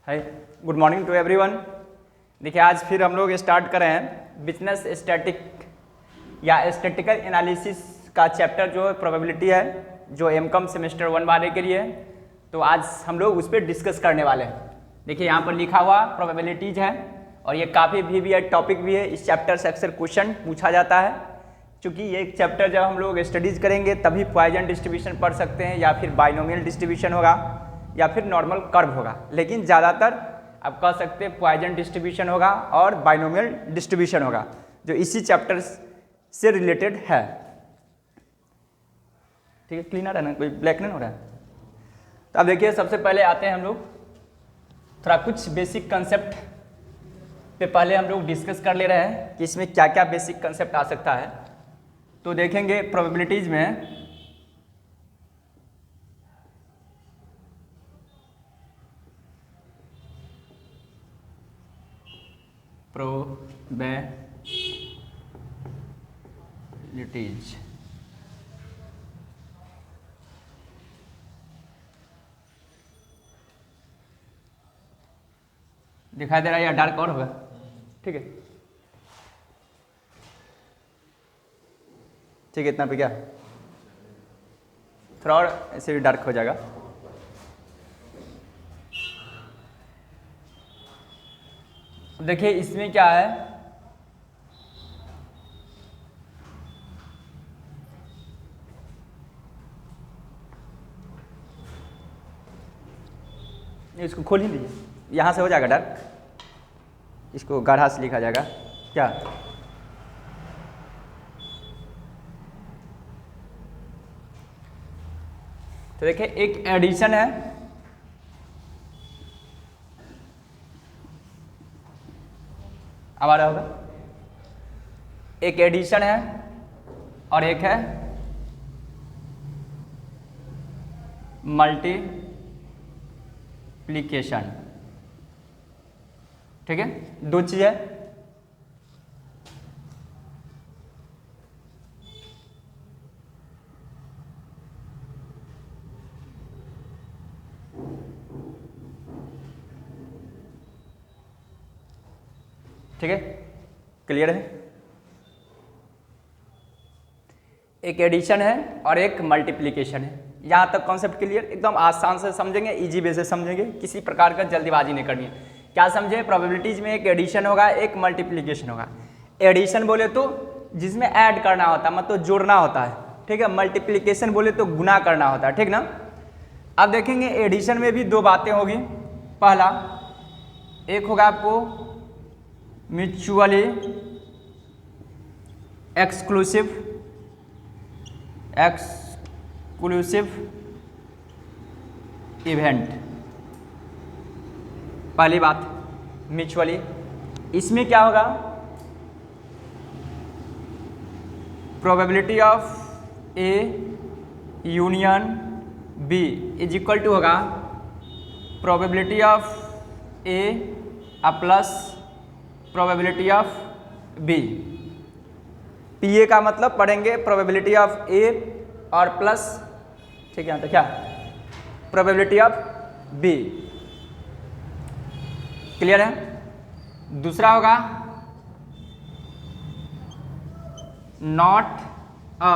Hi, good morning to everyone. देखिए आज फिर हम लोग स्टार्ट कर रहे हैं बिजनेस स्टैटिक या स्टैटिकल एनालिसिस का चैप्टर जो प्रोबेबिलिटी है, जो एमकॉम सेमेस्टर 1 वाले के लिए। तो आज हम लोग उस पर डिस्कस करने वाले हैं। देखिए यहाँ पर लिखा हुआ प्रोबेबिलिटीज है और ये काफ़ी भी टॉपिक भी है। इस चैप्टर से अक्सर क्वेश्चन पूछा जाता है, क्योंकि ये एक चैप्टर जब हम लोग स्टडीज़ करेंगे तभी पॉइजन डिस्ट्रीब्यूशन पढ़ सकते हैं, या फिर बाइनोमियल डिस्ट्रीब्यूशन होगा, या फिर नॉर्मल कर्व होगा। लेकिन ज़्यादातर आप कह सकते हैं पॉइजन डिस्ट्रीब्यूशन होगा और बाइनोमियल डिस्ट्रीब्यूशन होगा, जो इसी चैप्टर से रिलेटेड है। ठीक है, क्लीनर है ना, कोई ब्लैक नहीं हो रहा है। तो अब देखिए सबसे पहले आते हैं हम लोग थोड़ा कुछ बेसिक कंसेप्ट पे पहले हम लोग डिस्कस कर ले रहे हैं कि इसमें क्या क्या बेसिक कंसेप्ट आ सकता है। तो देखेंगे प्रोबेबिलिटीज में प्रोबेबिलिटीज दिखाई दे रहा है या डार्क और होगा? ठीक है, ठीक है, इतना पे क्या थोड़ा और ऐसे भी डार्क हो जाएगा। देखिए इसमें क्या है, इसको खोल ही दीजिए, यहाँ से हो जाएगा डार्क, इसको गाढ़ा से लिखा जाएगा क्या। तो देखिए एक एडिशन है, अब आ रहा होगा, एक एडिशन है और एक है मल्टीप्लिकेशन। ठीक है, दो चीज है। ठीक है, क्लियर है। एक एडिशन है और एक मल्टीप्लिकेशन है। यहाँ तक कॉन्सेप्ट क्लियर, एकदम आसान से समझेंगे, इजी वे से समझेंगे, किसी प्रकार का जल्दीबाजी नहीं करनी है। क्या समझे, प्रोबेबिलिटीज में एक एडिशन होगा, एक मल्टीप्लिकेशन होगा। एडिशन बोले तो जिसमें ऐड करना होता है, मतलब जोड़ना होता है। ठीक है, मल्टीप्लिकेशन बोले तो गुना करना होता है। ठीक ना। अब देखेंगे एडिशन में भी दो बातें होगी। पहला एक होगा आपको म्यूचुअली एक्सक्लूसिव इवेंट। पहली बात म्यूचुअली, इसमें क्या होगा, probability of A union B is equal to होगा probability of A plus probability of B. P A का मतलब पढ़ेंगे प्रोबेबिलिटी ऑफ ए और प्लस, ठीक है, तो क्या प्रोबेबिलिटी ऑफ बी। क्लियर है। दूसरा होगा not a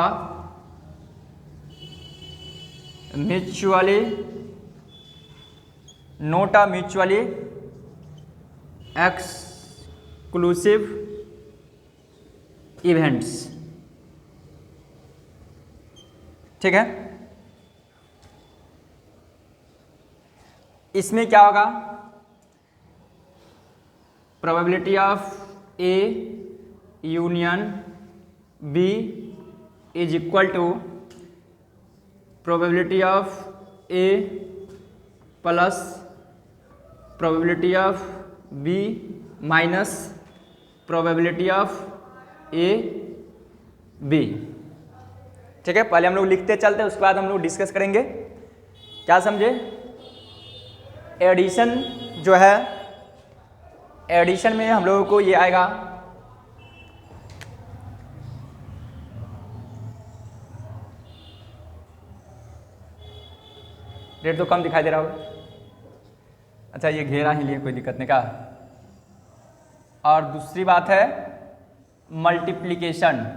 mutually exclusive events. ठीक है, इसमें क्या होगा, probability of A union B is equal to probability of A plus probability of B minus probability of A B. ठीक है, पहले हम लोग लिखते चलते, उसके बाद हम लोग डिस्कस करेंगे। क्या समझे, एडिशन जो है, एडिशन में हम लोगों को ये आएगा रेट तो कम दिखाई दे रहा होगा। अच्छा ये घेरा ही लिए, कोई दिक्कत नहीं का। और दूसरी बात है मल्टीप्लिकेशन।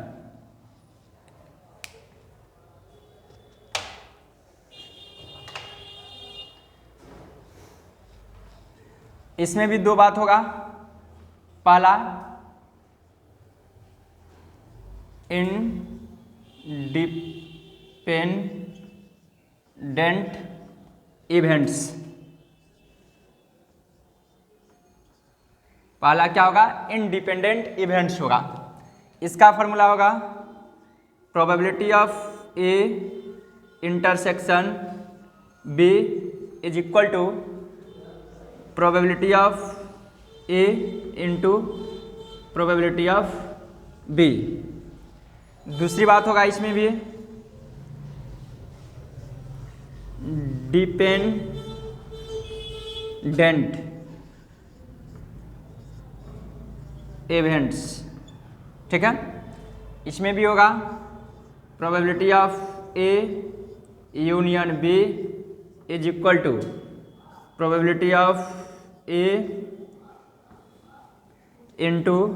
इसमें भी दो बात होगा। पहला इंडिपेंडेंट इवेंट्स। पहला क्या होगा? इंडिपेंडेंट इवेंट्स होगा। इसका फॉर्मूला होगा probability of A intersection B is equal to probability of A into probability of B. दूसरी बात होगा इसमें भी डिपेंडेंट इवेंट्स। ठीक है, इसमें भी होगा probability of A union B is equal to probability of A into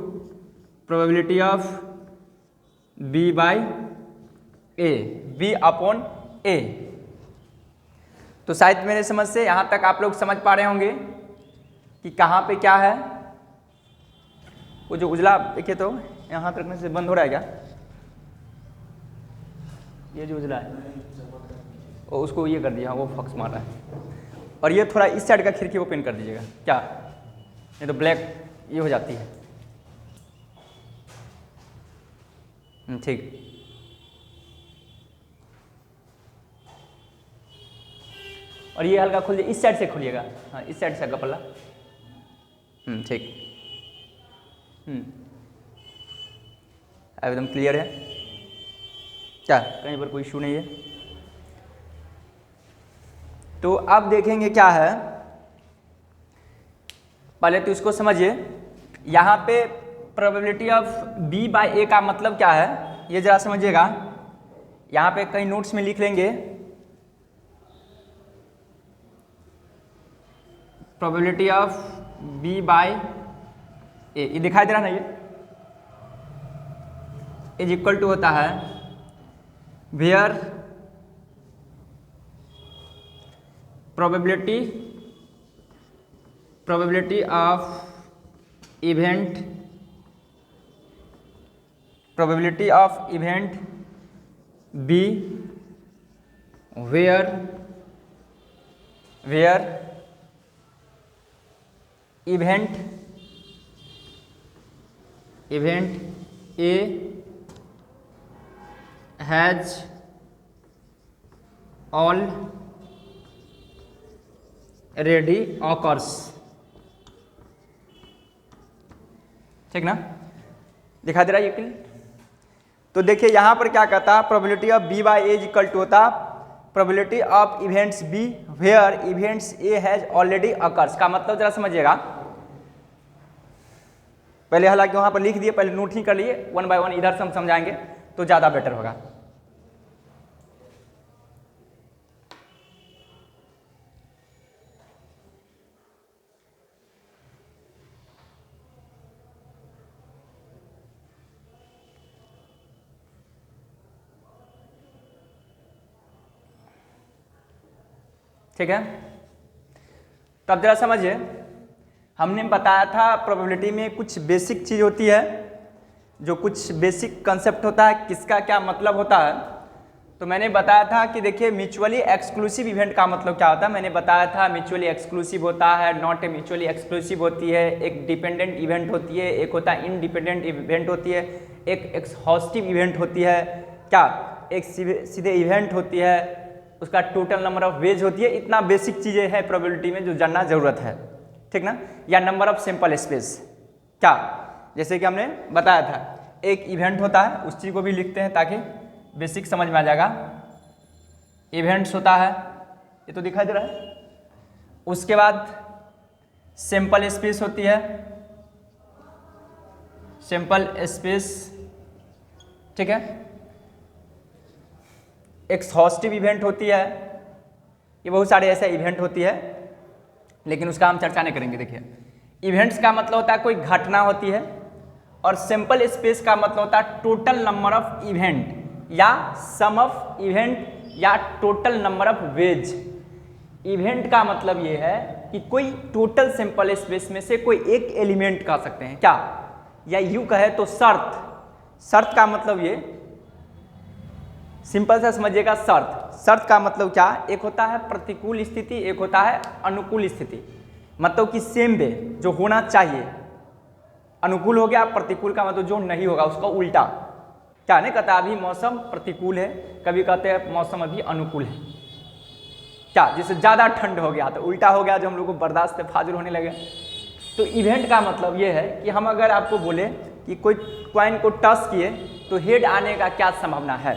probability of B by A, B upon A. तो शायद मेरे समझ से यहाँ तक आप लोग समझ पा रहे होंगे कि कहाँ पे क्या है। वो जो उजला देखिए तो यहाँ पे रखने से बंद हो रहा है क्या? ये जो उजला है वो उसको ये कर दिया, वो फक्स मार रहा है। और ये थोड़ा इस साइड का खिड़की ओपन कर दीजिएगा क्या, नहीं तो ब्लैक ये हो जाती है। ठीक, और ये हल्का खोल इस साइड से खोलिएगा। हाँ इस साइड से कपड़ा। ठीक, एकदम क्लियर है क्या, कहीं पर कोई इशू नहीं है। तो अब देखेंगे क्या है, पहले तो इसको समझिए। यहाँ पे प्रोबेबिलिटी ऑफ बी बाय ए का मतलब क्या है ये जरा समझिएगा। यहाँ पे कई नोट्स में लिख लेंगे प्रोबेबिलिटी ऑफ बी बाय ए, ये दिखाई दे रहा ना, ये इज इक्वल टू होता है where probability of event B where event A has already occurs. ठीक ना, दिखा दे रहा है ये क्लियर? तो देखिए यहाँ पर क्या कहता है, probability of B by A is equal to होता probability of events B where events A has already occurs. का मतलब जरा समझिएगा। पहले हालांकि वहाँ पर लिख दिए, पहले नोट ही कर लिए, वन बाय वन इधर से हम समझाएंगे तो ज़्यादा बेटर होगा। ठीक है, तब जरा समझिए। हमने बताया था प्रोबेबिलिटी में कुछ बेसिक चीज़ होती है, जो कुछ बेसिक कंसेप्ट होता है, किसका क्या मतलब होता है। तो मैंने बताया था कि देखिए म्यूचुअली एक्सक्लूसिव इवेंट का मतलब क्या होता है। मैंने बताया था म्यूचुअली एक्सक्लूसिव होता है, नॉट ए म्यूचुअली एक्सक्लूसिव होती है, एक डिपेंडेंट इवेंट होती है, एक होता है इंडिपेंडेंट इवेंट होती है, एक एक्सहॉस्टिव इवेंट होती है, क्या एक सीधे इवेंट होती है, उसका टोटल नंबर ऑफ वेज होती है। इतना बेसिक चीज़ें हैं प्रोबेबिलिटी में जो जानना जरूरत है। ठीक ना, या नंबर ऑफ सैंपल स्पेस, क्या जैसे कि हमने बताया था एक इवेंट होता है, उस चीज़ को भी लिखते हैं ताकि बेसिक समझ में आ जाएगा। इवेंट्स होता है, ये तो दिखाई दे रहा है। उसके बाद सैंपल स्पेस होती है, सैंपल स्पेस। ठीक है, एक्सहॉस्टिव इवेंट होती है, ये बहुत सारे ऐसे इवेंट होती है लेकिन उसका हम चर्चा नहीं करेंगे। देखिए, इवेंट्स का मतलब होता है कोई घटना होती है, और सैंपल स्पेस का मतलब होता है टोटल नंबर ऑफ इवेंट या सम ऑफ इवेंट या total number of ways. Event का मतलब ये है कि कोई टोटल सैंपल स्पेस में से कोई एक एलिमेंट कह सकते हैं क्या, या यूं कहे तो शर्त। शर्त का मतलब ये सिंपल सा समझिएगा। शर्त का मतलब क्या, एक होता है प्रतिकूल स्थिति, एक होता है अनुकूल स्थिति। मतलब कि सेम वे जो होना चाहिए, अनुकूल हो गया, प्रतिकूल का मतलब जो नहीं होगा उसका उल्टा। क्या नहीं कहता अभी मौसम प्रतिकूल है, कभी कहते हैं मौसम अभी अनुकूल है। क्या, जैसे ज़्यादा ठंड हो गया तो उल्टा हो गया, जो हम लोग को बर्दाश्त से फाजुल होने लगे। तो इवेंट का मतलब ये है कि हम अगर आपको बोले कि कोई कॉइन को टच किए तो हेड आने का क्या संभावना है,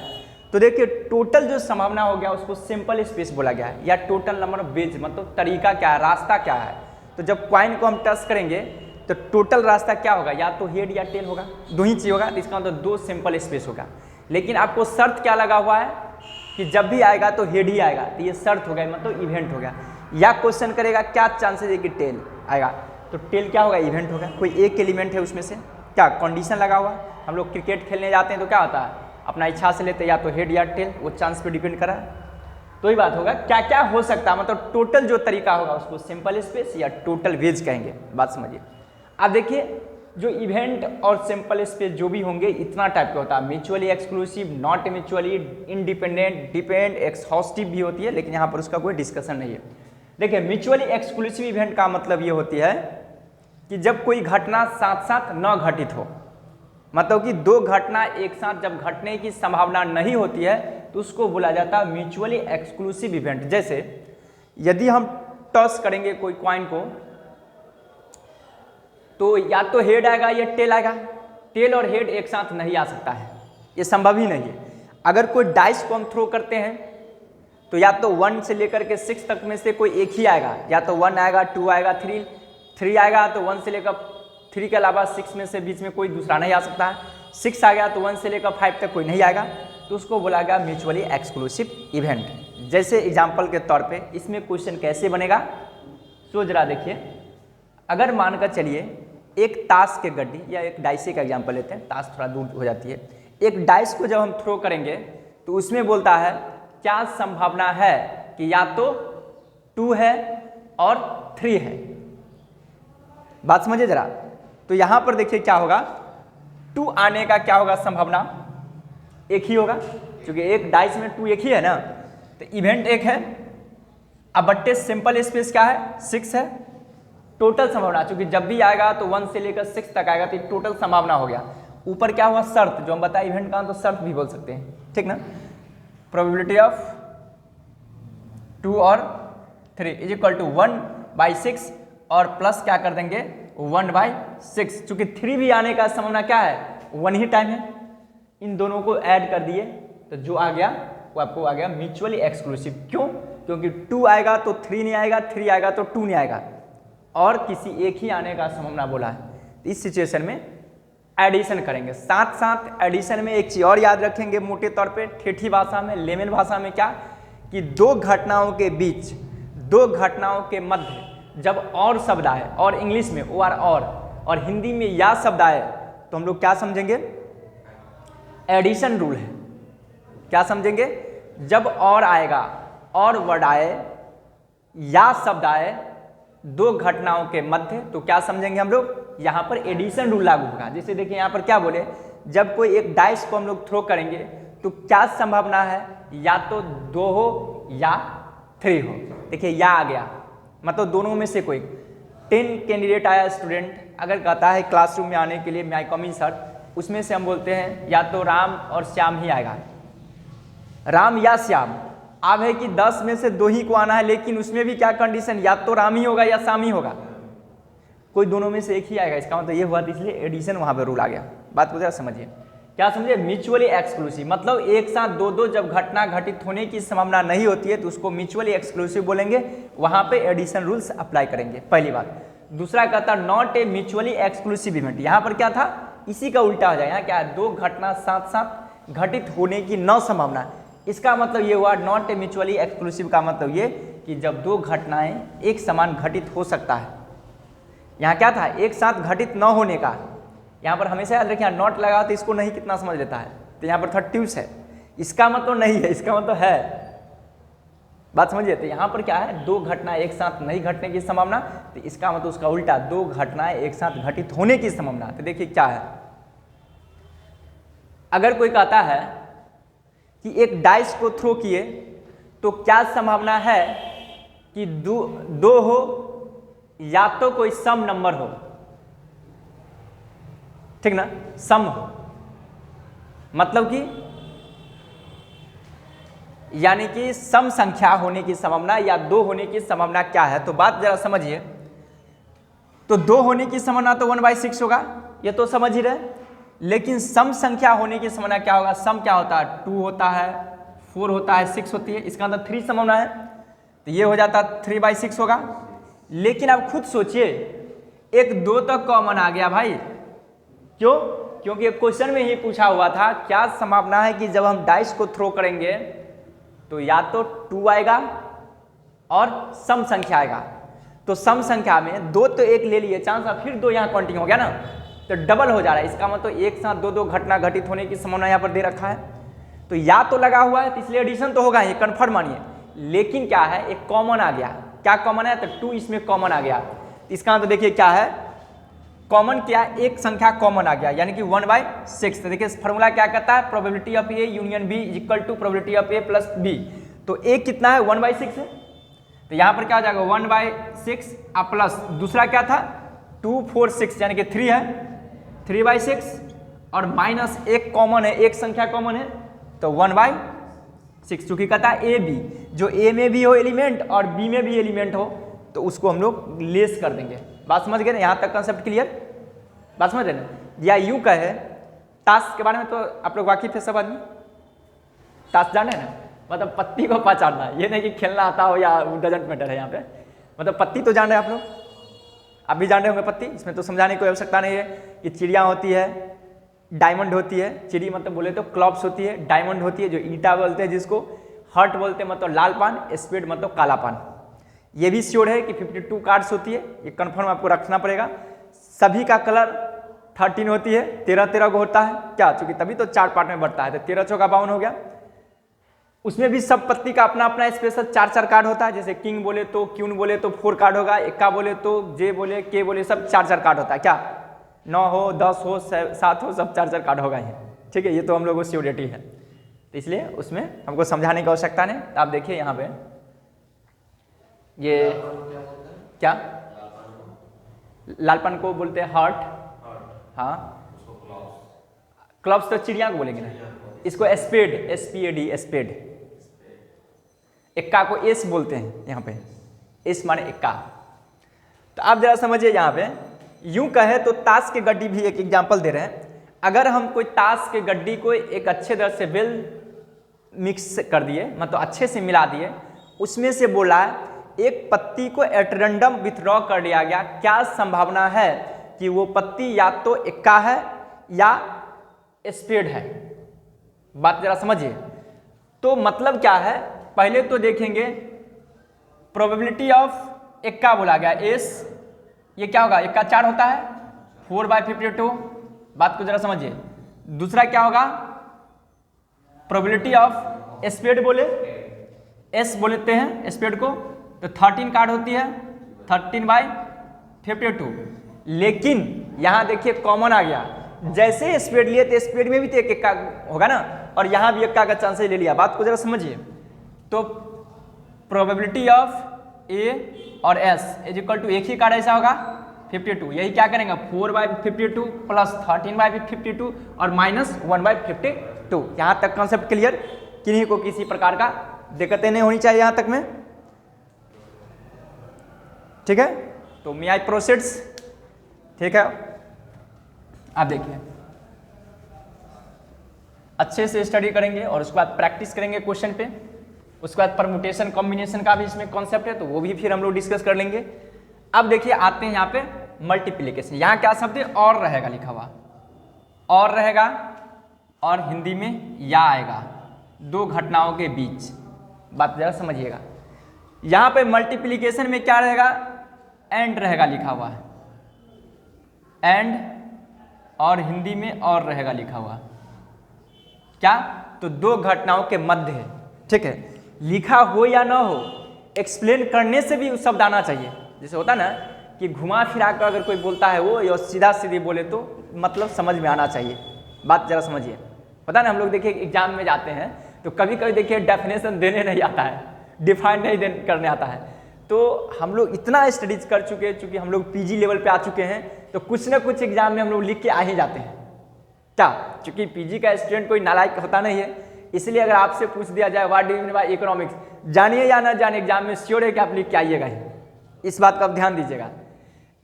तो देखिए टोटल जो संभावना हो गया उसको सिंपल स्पेस बोला गया है, या टोटल नंबर ऑफ वेज मतलब तरीका क्या है, रास्ता क्या है। तो जब कॉइन को हम टच करेंगे तो टोटल रास्ता क्या होगा, या तो हेड या टेल होगा, दो ही चीज होगा। तो इसका मतलब दो सिंपल स्पेस होगा। लेकिन आपको शर्त क्या लगा हुआ है कि जब भी आएगा तो हेड ही आएगा, तो ये शर्त हो गया, मतलब इवेंट हो गया। या क्वेश्चन करेगा क्या चांसेस है कि टेल आएगा, तो टेल क्या होगा, इवेंट होगा। कोई एक एलिमेंट है उसमें से, क्या कंडीशन लगा हुआ। हम लोग क्रिकेट खेलने जाते हैं तो क्या होता है, अपना इच्छा से लेते हैं या तो हेड या टेल, वो चांस पे डिपेंड करा। तो ही बात होगा क्या क्या हो सकता है, मतलब टोटल जो तरीका होगा उसको सिंपल स्पेस या टोटल वेज कहेंगे। बात समझिए। अब देखिए, जो इवेंट और सिंपल स्पेस जो भी होंगे इतना टाइप का होता है, mutually exclusive, not mutually independent, depend, exhaustive भी होती है, लेकिन यहाँ पर उसका कोई डिस्कशन नहीं है। देखिए, म्यूचुअली एक्सक्लूसिव इवेंट का मतलब ये होती है कि जब कोई घटना साथ साथ न घटित हो, मतलब कि दो घटना एक साथ जब घटने की संभावना नहीं होती है तो उसको बोला जाता है म्यूचुअली एक्सक्लूसिव इवेंट। जैसे यदि हम टॉस करेंगे कोई कॉइन को तो या तो हेड आएगा या टेल आएगा, टेल और हेड एक साथ नहीं आ सकता है, ये संभव ही नहीं है। अगर कोई डाइस को हम थ्रो करते हैं तो या तो 1 से लेकर के 6 तक में से कोई एक ही आएगा, या तो 1 आएगा, 2 आएगा, 3 आएगा, तो 1 से लेकर 3 के अलावा 6 में से बीच में कोई दूसरा नहीं आ सकता है। 6 आ गया तो 1 से लेकर 5 तक कोई नहीं आएगा, तो उसको बोला गया म्यूचुअली एक्सक्लूसिव इवेंट। जैसे एग्जाम्पल के तौर पे इसमें क्वेश्चन कैसे बनेगा, तो जरा देखिए। अगर मानकर चलिए एक ताश के गड्डी या एक डाइसे का एग्जाम्पल लेते हैं, ताश थोड़ा दूर हो जाती है। एक डाइस को जब हम थ्रो करेंगे तो उसमें बोलता है क्या संभावना है कि या तो 2 है और 3 है। बात समझिए जरा। तो यहां पर देखिए क्या होगा, 2 आने का क्या होगा संभावना, एक ही होगा, क्योंकि एक डाइस में 2 एक ही है ना, तो इवेंट एक है। अब बट्टे सिंपल स्पेस क्या है, 6 है। टोटल संभावना क्योंकि जब भी आएगा तो 1 से लेकर 6 तक आएगा, तो टोटल संभावना हो गया। ऊपर क्या हुआ, शर्त, जो हम बताए इवेंट का तो शर्त भी बोल सकते हैं, ठीक ना। प्रोबेबिलिटी ऑफ 2 और 3 इज इक्वल टू 1/6 और प्लस क्या कर देंगे 1/6, क्योंकि 3 भी आने का संभावना क्या है, 1 ही टाइम है। इन दोनों को ऐड कर दिए तो जो आ गया वो आपको आ गया म्यूचुअली एक्सक्लूसिव। क्यों, क्योंकि 2 आएगा तो 3 नहीं आएगा, 3 आएगा तो 2 नहीं आएगा, और किसी एक ही आने का संभावना बोला है। इस सिचुएशन में एडिशन करेंगे। साथ साथ एडिशन में एक चीज और याद रखेंगे मोटे तौर पे, ठेठी भाषा में, लेमन भाषा में, क्या कि दो घटनाओं के बीच, दो घटनाओं के मध्य जब और शब्द आए, और इंग्लिश में ओ आर और हिंदी में या शब्द आए तो हम लोग क्या समझेंगे, एडिशन रूल है। क्या समझेंगे, जब और आएगा, और वर्ड आए या शब्द आए दो घटनाओं के मध्य, तो क्या समझेंगे हम लोग, यहाँ पर एडिशन रूल लागू होगा। जैसे देखिए यहाँ पर क्या बोले, जब कोई एक डाइस को हम लोग थ्रो करेंगे तो क्या संभावना है, या तो 2 हो या 3 हो। देखिए या आ गया, मतलब दोनों में से कोई। 10 कैंडिडेट आया स्टूडेंट, अगर कहता है क्लासरूम में आने के लिए मैं कम इन सर, उसमें से हम बोलते हैं या तो राम और श्याम ही आएगा, राम या श्याम। अब है कि 10 में से 2 ही को आना है, लेकिन उसमें भी क्या कंडीशन, या तो राम ही होगा या श्याम ही होगा, कोई दोनों में से एक ही आएगा। इसका मतलब ये हुआ, इसलिए एडिशन वहां पर रूल आ गया। बात को जरा समझिए, क्या समझिए, म्यूचुअली एक्सक्लूसिव मतलब एक साथ दो जब घटना घटित होने की संभावना नहीं होती है तो उसको म्यूचुअली एक्सक्लूसिव बोलेंगे, वहां पे एडिशन रूल्स अप्लाई करेंगे, पहली बात। दूसरा कहता है not a mutually exclusive event, यहाँ पर क्या था, इसी का उल्टा हो जाए। यहाँ क्या है, दो घटना साथ साथ घटित होने की न संभावना, इसका मतलब ये हुआ नॉट ए म्यूचुअली एक्सक्लूसिव का मतलब ये कि कि जब दो घटनाएं एक समान घटित हो सकता है। यहाँ क्या था, एक साथ घटित न होने का, यहाँ पर हमेशा याद रखिए नॉट लगा तो इसको नहीं कितना समझ लेता है, तो यहाँ पर था ट्यूस है, इसका मतलब नहीं है, इसका मतलब है। बात समझिए, तो यहाँ पर क्या है, दो घटना एक साथ नहीं घटने की संभावना, तो इसका मतलब उसका उल्टा, दो घटनाएं एक साथ घटित होने की संभावना। तो देखिए क्या है, अगर कोई कहता है कि एक डाइस को थ्रो किए तो क्या संभावना है कि दो हो या तो कोई सम नंबर हो, ठीक ना, सम हो, मतलब कि यानी कि सम संख्या होने की संभावना या दो होने की संभावना क्या है। तो बात जरा समझिए, तो दो होने की संभावना तो 1/6 होगा, ये तो समझ ही रहे, लेकिन सम संख्या होने की संभावना क्या होगा, सम क्या होता है, 2 होता है, 4 होता है, 6 होती है, इसका मतलब 3 संभावना है, तो ये हो जाता 3/6 होगा। लेकिन आप खुद सोचिए, एक 2 तक कॉमन आ गया भाई, क्यों, क्योंकि क्वेश्चन में ही पूछा हुआ था क्या संभावना है कि जब हम डाइस को थ्रो करेंगे तो या तो 2 आएगा और सम संख्या आएगा। तो सम संख्या में 2 तो एक ले लिए चांस, फिर 2 यहाँ काउंटिंग हो गया ना, तो डबल हो जा रहा है, इसका मतलब एक साथ दो घटना घटित होने की संभावना यहाँ पर दे रखा है। तो या तो लगा हुआ है, तो इसलिए एडिशन तो होगा, ये कन्फर्म मानिए, लेकिन क्या है, एक कॉमन आ गया। क्या कॉमन है, तो 2 इसमें कॉमन आ गया, इसका मतलब देखिए क्या है, कॉमन क्या, एक संख्या कॉमन आ गया, यानी कि 1/6। तो देखिए फॉर्मूला क्या कहता है, probability of A union B equal to probability of A plus B. तो ए कितना है, 1/6 है, तो यहाँ पर क्या हो जाएगा 1/6 प्लस दूसरा क्या था 2 4 6 यानी कि 3 है, 3/6 और माइनस एक कॉमन है, एक संख्या कॉमन है, तो 1/6। चूंकि कहता है ए बी, जो ए में भी हो एलिमेंट और बी में भी एलिमेंट हो तो उसको हम लोग लेस कर देंगे। बात समझ गए ना, यहाँ तक कंसेप्ट क्लियर, बात समझ रहे ना। या यूं कहे, टास्क के बारे में तो आप लोग वाकिफ है सब आदमी, टास्क जाने ना, मतलब पत्ती को पहचानना, ये नहीं कि खेलना आता हो या डजंट मैटर है यहाँ पे, मतलब पत्ती तो जान रहे हैं आप लोग, आप भी जान रहे होंगे पत्ती, इसमें तो समझाने की कोई आवश्यकता नहीं है कि चिड़िया होती है, डायमंड होती है, चिड़ी मतलब बोले तो क्लॉप्स होती है, डायमंड होती है जो ईटा बोलते हैं जिसको, हर्ट बोलते हैं मतलब लाल पान, स्पेड मतलब काला पान। ये भी श्योर है कि 52 कार्ड्स होती है, ये कंफर्म आपको रखना पड़ेगा। सभी का कलर 13 होती है, 13 को होता है क्या, चूंकि तभी तो 4 पार्ट में बढ़ता है, तो 13 चौका 52 हो गया। उसमें भी सब पत्ती का अपना अपना स्पेशल 4 कार्ड होता है, जैसे किंग बोले तो, क्यून बोले तो 4 कार्ड होगा, एक्का बोले तो, जे बोले के बोले सब 4 कार्ड होता है क्या, 9 हो 10 हो 7 हो सब 4 कार्ड होगा ही, ठीक है, ये तो हम लोगों को श्योरिटी है, तो इसलिए उसमें हमको समझाने की आवश्यकता नहीं। तो आप देखिए यहाँ पे ये क्या, लालपन को बोलते हैं हार्ट, हाँ, क्लब्स तो चिड़िया को बोलेंगे ना, इसको स्पेड, SPAD स्पेड, एक्का को एस बोलते हैं, यहाँ पे एस माने एक्का। तो आप जरा समझिए, यहाँ पे यूं कहे तो ताश के गड्डी भी एक एग्जांपल दे रहे हैं। अगर हम कोई ताश के गड्डी को एक अच्छे तरह से वेल मिक्स कर दिए, मतलब अच्छे से मिला दिए, उसमें से बोला एक पत्ती को एट रैंडम विथड्रॉ कर लिया गया, क्या संभावना है कि वो पत्ती या तो एक्का है या स्पेड है। बात जरा समझिए, तो मतलब क्या है, पहले तो देखेंगे प्रोबेबिलिटी ऑफ एक्का बोला गया एस, ये क्या होगा, एक्का 4 होता है, 4/52, बात को जरा समझिए। दूसरा क्या होगा, प्रोबेबिलिटी ऑफ स्पेड बोले, एस बोलते हैं स्पेड को, तो 13 कार्ड होती है, 13/52। लेकिन यहां देखिए कॉमन आ गया, जैसे स्पेड लिए तो स्पेड में भी तो एक एक्का होगा ना, और यहां भी एक्का का चांस ले लिया। बात को जरा समझिए, तो प्रोबेबिलिटी ऑफ ए और एस इज इक्वल टू, एक ही कार्ड ऐसा होगा 52, यही क्या करेंगे 4/52 प्लस 13/52 और माइनस 1/52। यहां तक कॉन्सेप्ट क्लियर, किन्हीं को किसी प्रकार का दिक्कतें नहीं होनी चाहिए यहां तक में, ठीक है। तो मे आई प्रोसीड्स, ठीक है। आप देखिए अच्छे से स्टडी करेंगे और उसके बाद प्रैक्टिस करेंगे क्वेश्चन पे, उसके बाद परमुटेशन कॉम्बिनेशन का भी इसमें कॉन्सेप्ट है, तो वो भी फिर हम लोग डिस्कस कर लेंगे। अब देखिए आते हैं यहाँ पे मल्टीप्लिकेशन, यहाँ क्या शब्द है, और रहेगा लिखा हुआ, और रहेगा और हिंदी में या आएगा, दो घटनाओं के बीच। बात जरा समझिएगा, यहाँ पे मल्टीप्लिकेशन में क्या रहेगा, एंड रहेगा लिखा हुआ है, एंड, और हिंदी में और रहेगा लिखा हुआ क्या, तो दो घटनाओं के मध्य है, ठीक है। लिखा हो या ना हो, एक्सप्लेन करने से भी शब्द आना चाहिए। जैसे होता ना कि घुमा फिरा कर अगर कोई बोलता है वो, या सीधा सीधे बोले तो मतलब समझ में आना चाहिए। बात जरा समझिए। पता ना हम लोग देखिए एग्जाम में जाते हैं तो कभी कभी देखिए डेफिनेशन देने नहीं आता है, डिफाइन नहीं करने आता है। तो हम लोग इतना स्टडीज कर चुके हैं, चूँकि हम लोग पीजी लेवल पे आ चुके हैं, तो कुछ ना कुछ एग्जाम में हम लोग लिख के आ ही जाते हैं क्या। चूँकि पीजी का स्टूडेंट कोई नालायक होता नहीं है, इसलिए अगर आपसे पूछ दिया जाए what do you mean by economics, जानिए या ना जानिए एग्जाम में श्योर है कि आप लिख के आइएगा ही। इस बात का आप ध्यान दीजिएगा।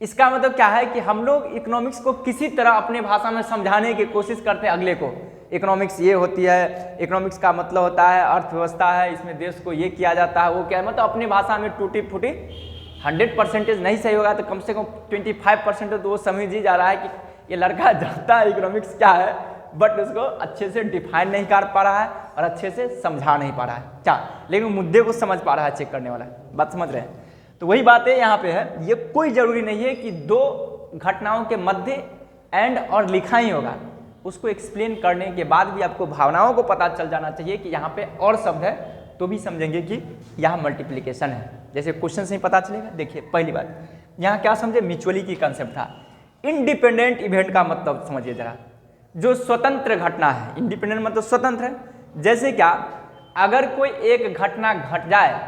इसका मतलब क्या है कि हम लोग इकोनॉमिक्स को किसी तरह अपने भाषा में समझाने की कोशिश करते हैं अगले को। इकोनॉमिक्स ये होती है, इकोनॉमिक्स का मतलब होता है अर्थव्यवस्था है, इसमें देश को ये किया जाता है, वो क्या है, मतलब अपने भाषा में टूटी फूटी। 100% नहीं सही होगा तो कम से कम 25% तो वो समझ ही जा रहा है कि ये लड़का जानता है इकोनॉमिक्स क्या है, बट उसको अच्छे से डिफाइन नहीं कर पा रहा है और अच्छे से समझा नहीं पा रहा है क्या, लेकिन मुद्दे को समझ पा रहा है चेक करने वाला। बात समझ रहे हैं। तो वही बात है यहाँ पे है, ये कोई जरूरी नहीं है कि दो घटनाओं के मध्य एंड और लिखा ही होगा। उसको एक्सप्लेन करने के बाद भी आपको भावनाओं को पता चल जाना चाहिए कि यहाँ पे और शब्द है, तो भी समझेंगे कि यहाँ मल्टीप्लिकेशन है। जैसे क्वेश्चन से ही पता चलेगा। देखिए पहली बात यहाँ क्या समझे, म्यूचुअली की कंसेप्ट था। इंडिपेंडेंट इवेंट का मतलब समझिए जरा, जो स्वतंत्र घटना है। इंडिपेंडेंट मतलब स्वतंत्र है। जैसे क्या, अगर कोई एक घटना घट जाए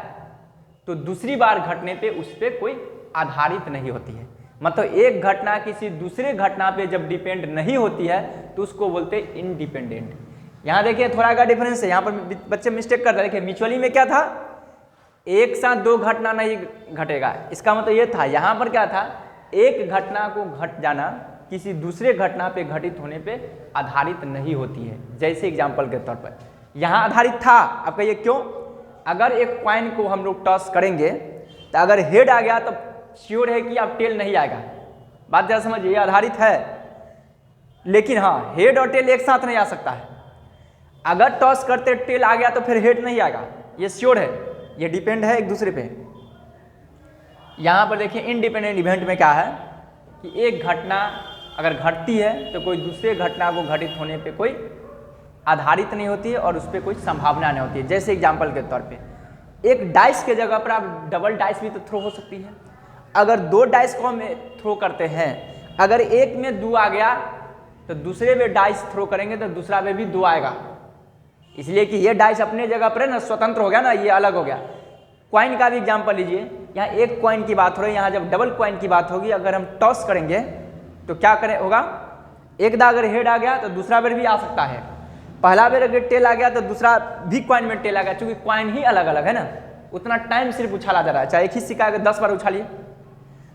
तो दूसरी बार घटने पे उस पर कोई आधारित नहीं होती है। मतलब एक घटना किसी दूसरे घटना पे जब डिपेंड नहीं होती है तो उसको बोलते हैं इंडिपेंडेंट। यहाँ देखिए थोड़ा का डिफरेंस है, यहाँ पर बच्चे मिस्टेक करते हैं। देखिए म्यूचुअली में क्या था, एक साथ दो घटना नहीं घटेगा, इसका मतलब ये था। यहाँ पर क्या था, एक घटना को घट जाना किसी दूसरे घटना पे घटित होने पे आधारित नहीं होती है। जैसे एग्जाम्पल के तौर पर यहाँ आधारित था। आप कहिए क्यों? अगर एक कॉइन को हम लोग टॉस करेंगे तो अगर हेड आ गया तो श्योर है कि अब टेल नहीं आएगा। बात जरा समझिए, आधारित है। लेकिन हाँ, हेड और टेल एक साथ नहीं आ सकता है। अगर टॉस करते टेल आ गया तो फिर हेड नहीं आएगा, ये श्योर है, ये डिपेंड है एक दूसरे पे। यहाँ पर देखिए इंडिपेंडेंट इवेंट में क्या है कि एक घटना अगर घटती है तो कोई दूसरे घटना को घटित होने पे कोई आधारित नहीं होती है और उस पर कोई संभावना नहीं होती है। जैसे एग्जाम्पल के तौर पे एक डाइस के जगह पर आप डबल डाइस भी तो थ्रो हो सकती है। अगर दो डाइस को हम थ्रो करते हैं, अगर एक में 2 आ गया तो दूसरे में डाइस थ्रो करेंगे तो दूसरा में भी 2 आएगा, इसलिए कि ये डाइस अपने जगह पर है ना, स्वतंत्र हो गया ना, ये अलग हो गया। कॉइन का भी एग्जाम्पल लीजिए, यहाँ एक कॉइन की बात हो रही है, यहाँ जब डबल कॉइन की बात होगी, अगर हम टॉस करेंगे तो क्या करें होगा, एक दा अगर हेड आ गया तो दूसरा बेर भी आ सकता है, पहला बेर अगर टेल आ गया तो दूसरा भी कॉइन में टेल आ गया। चूंकि कॉइन ही अलग अलग है ना, उतना टाइम सिर्फ उछाला जा रहा है। चाहे एक ही सिक्का अगर 10 बार उछालिए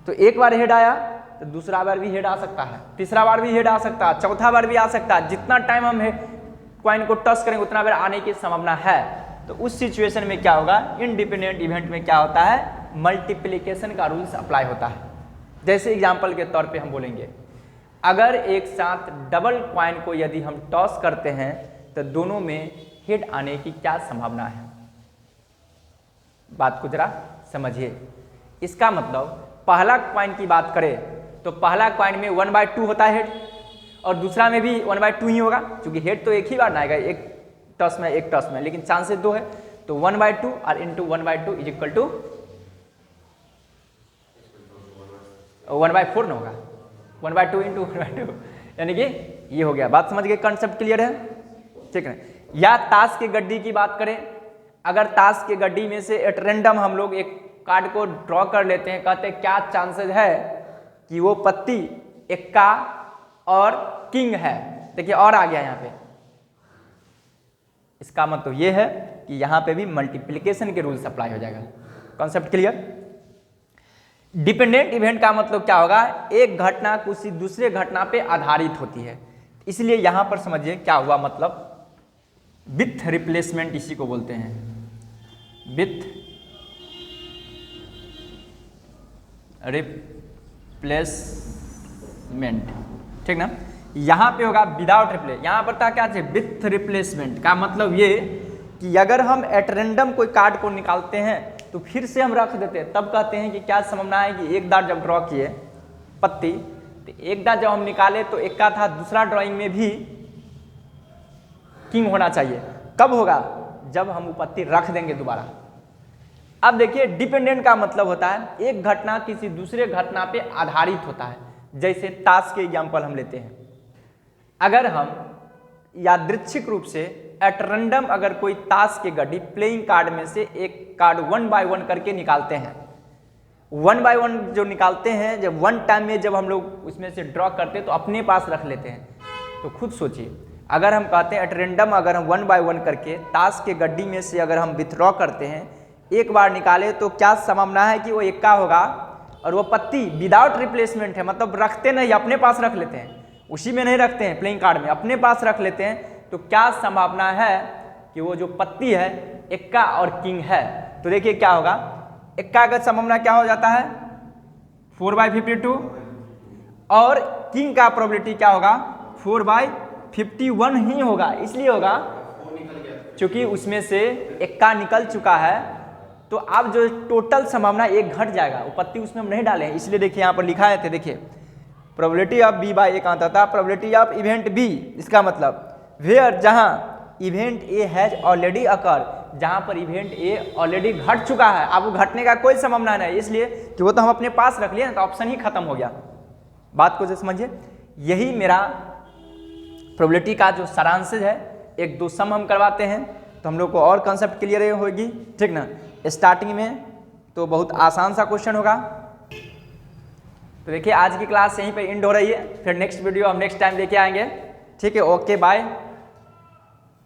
तो एक बार हेड आया तो दूसरा बार भी हेड आ सकता है, तीसरा बार भी हेड आ सकता है, चौथा बार भी आ सकता है। जितना टाइम हम कॉइन को टॉस करेंगे उतना बार आने की संभावना है। तो उस सिचुएशन में क्या होगा, इंडिपेंडेंट इवेंट में क्या होता है, मल्टीप्लिकेशन का रूल्स अप्लाई होता है। जैसे एग्जाम्पल के तौर पे हम बोलेंगे, अगर एक साथ डबल कॉइन को यदि हम टॉस करते हैं तो दोनों में हेड आने की क्या संभावना है। बात को जरा समझिए। इसका मतलब पहला कॉइन की बात करें तो पहला कॉइन में 1/2 होता है हेड, और दूसरा में भी 1/2 ही होगा, क्योंकि हेड तो एक ही बार ना आएगा, एक टॉस में एक टॉस में, लेकिन चांसेस 2 है। तो 1/2 और इंटू 1/2 इज इक्वल टू 1/4 ना होगा, 1/2 इंटू 1/2, यानी कि ये हो गया। बात समझ गए, कंसेप्ट क्लियर है, ठीक है। या ताश की गड्डी की बात करें, अगर ताश की गड्डी में से एट रैंडम हम लोग एक कार्ड को ड्रॉ कर लेते हैं, कहते हैं क्या चांसेस है कि वो पत्ती एक्का और किंग है। देखिए और आ गया यहाँ पे, इसका मतलब ये है कि यहाँ पे भी मल्टीप्लिकेशन के रूल्स अप्लाई हो जाएगा। Concept clear. डिपेंडेंट इवेंट का मतलब क्या होगा, एक घटना किसी दूसरे घटना पे आधारित होती है। इसलिए यहाँ पर समझिए क्या हुआ, मतलब विथ रिप्लेसमेंट इसी को बोलते हैं, विथ रिप्लेसमेंट, ठीक ना। यहाँ पे होगा विदाउट रिप्लेस, यहाँ पर था क्या चाहिए, विथ रिप्लेसमेंट का मतलब ये कि अगर हम एट रैंडम कोई कार्ड को निकालते हैं तो फिर से हम रख देते हैं। तब कहते हैं कि क्या समझना है कि एक दांत जब ड्रॉ किए पत्ती, तो एक दांत जब हम निकाले तो इक्का था, दूसरा ड्राइंग में भी किंग होना चाहिए। कब होगा? जब हम वो पत्ती रख देंगे दोबारा। अब देखिए डिपेंडेंट का मतलब होता है एक घटना किसी दूसरे घटना पे आधारित होता है। जैसे ताश के एग्जाम्पल हम लेते हैं, अगर हम यादृच्छिक रूप से एट रैंडम अगर कोई ताश के गड्डी प्लेइंग कार्ड में से एक कार्ड 1 बाय 1 करके निकालते हैं, 1 बाय 1 जो निकालते हैं, जब 1 टाइम में जब हम लोग उसमें से ड्रॉ करते हैं तो अपने पास रख लेते हैं। तो खुद सोचिए, अगर हम कहते हैं एट रैंडम अगर हम 1 बाय 1 करके ताश के गड्डी में से अगर हम विथड्रॉ करते हैं, एक बार निकाले, तो क्या संभावना है कि वो इक्का होगा और वो पत्ती विदाउट रिप्लेसमेंट है, मतलब रखते नहीं, अपने पास रख लेते हैं, उसी में नहीं रखते हैं प्लेइंग कार्ड में, अपने पास रख लेते हैं। तो क्या संभावना है कि वो जो पत्ती है इक्का और किंग है? तो देखिए क्या होगा, इक्का का संभावना क्या हो जाता है 4/52 और किंग का प्रोबेबिलिटी क्या होगा 4/51 ही होगा। इसलिए होगा क्योंकि उसमें से इक्का निकल चुका है, तो अब जो टोटल संभावना एक घट जाएगा, वो पत्ती उसमें हम नहीं डाले हैं। इसलिए देखिए यहाँ पर लिखा है, देखिए प्रोबेबिलिटी ऑफ B/A आता था प्रोबेबिलिटी ऑफ इवेंट B। इसका मतलब वेयर जहाँ इवेंट A हैज ऑलरेडी अकर, जहाँ पर इवेंट A ऑलरेडी घट चुका है, अब वो घटने का कोई संभावना नहीं, इसलिए कि वो तो हम अपने पास रख लिए ना, तो ऑप्शन ही खत्म हो गया। बात को जो समझिए, यही मेरा प्रोबेबिलिटी का जो सारांश है। एक दो सम हम करवाते हैं तो हम लोग को और कंसेप्ट क्लियर होगी, ठीक ना। स्टार्टिंग में तो बहुत आसान सा क्वेश्चन होगा। तो देखिए आज की क्लास यहीं पे एंड हो रही है, फिर नेक्स्ट वीडियो हम नेक्स्ट टाइम लेके आएंगे, ठीक है। Okay bye.